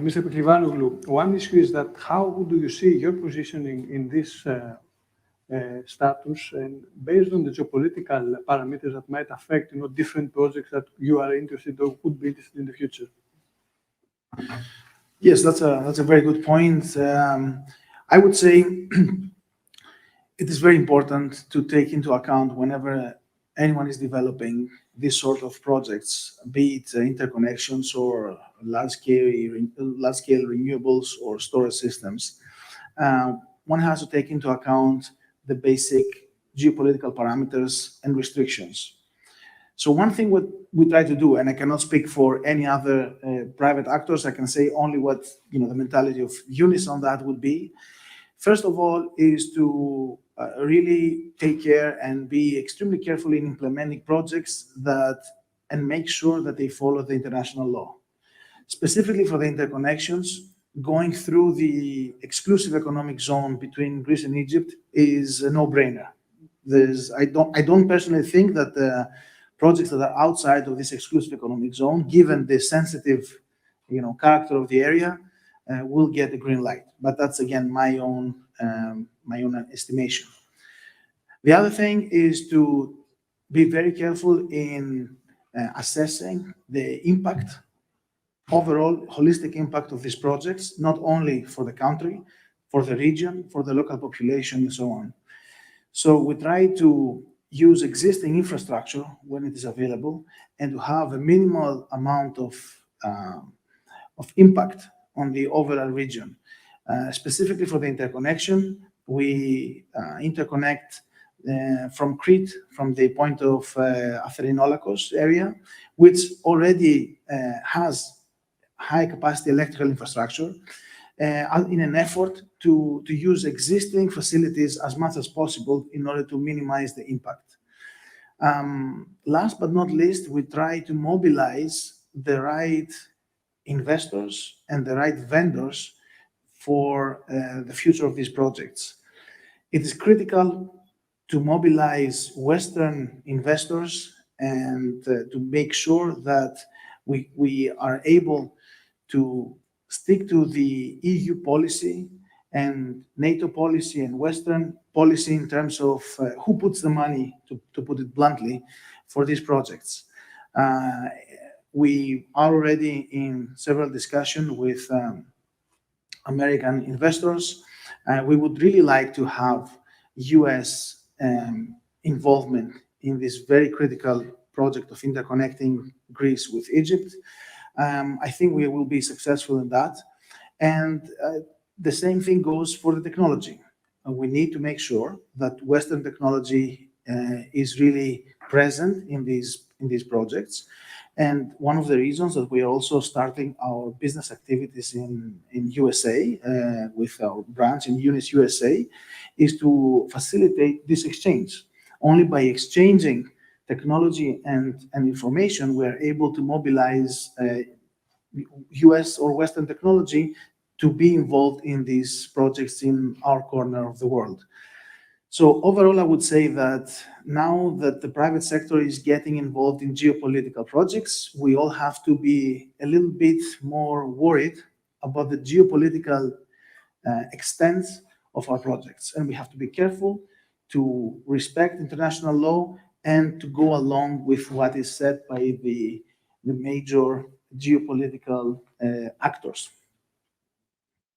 Mr. Pechlivanoglou, one issue is that how do you see your positioning in this status, and based on the geopolitical parameters that might affect, different projects that you are interested or could be interested in the future? Yes, that's a very good point. I would say it is very important to take into account whenever anyone is developing this sort of projects, be it interconnections or large-scale renewables or storage systems. One has to take into account the basic geopolitical parameters and restrictions. So one thing what we try to do, and I cannot speak for any other private actors, I can say only what the mentality of Eunice on that would be. First of all, is to really take care and be extremely careful in implementing projects and make sure that they follow the international law. Specifically for the interconnections, going through the exclusive economic zone between Greece and Egypt is a no-brainer. I don't personally think that the projects that are outside of this exclusive economic zone, given the sensitive, character of the area, will get the green light. But that's again my own estimation. The other thing is to be very careful in assessing the impact, overall holistic impact of these projects, not only for the country, for the region, for the local population, and so on. So we try to use existing infrastructure when it is available and to have a minimal amount of impact on the overall region. Specifically for the interconnection, we interconnect from Crete, from the point of Atherinolakos area, which already has high capacity electrical infrastructure, in an effort to use existing facilities as much as possible in order to minimize the impact. Last but not least, we try to mobilize the right investors and the right vendors for the future of these projects. It is critical to mobilize Western investors and to make sure that we are able to stick to the EU policy and NATO policy and Western policy in terms of who puts the money, to put it bluntly, for these projects. We are already in several discussions with American investors. We would really like to have US involvement in this very critical project of interconnecting Greece with Egypt. I think we will be successful in that. And the same thing goes for the technology. We need to make sure that Western technology is really present in these projects. And one of the reasons that we are also starting our business activities in USA with our branch in Eunice, USA, is to facilitate this exchange. Only by exchanging technology and information, we are able to mobilize US or Western technology to be involved in these projects in our corner of the world. So overall, I would say that now that the private sector is getting involved in geopolitical projects, we all have to be a little bit more worried about the geopolitical extent of our projects. And we have to be careful to respect international law and to go along with what is said by the major geopolitical actors.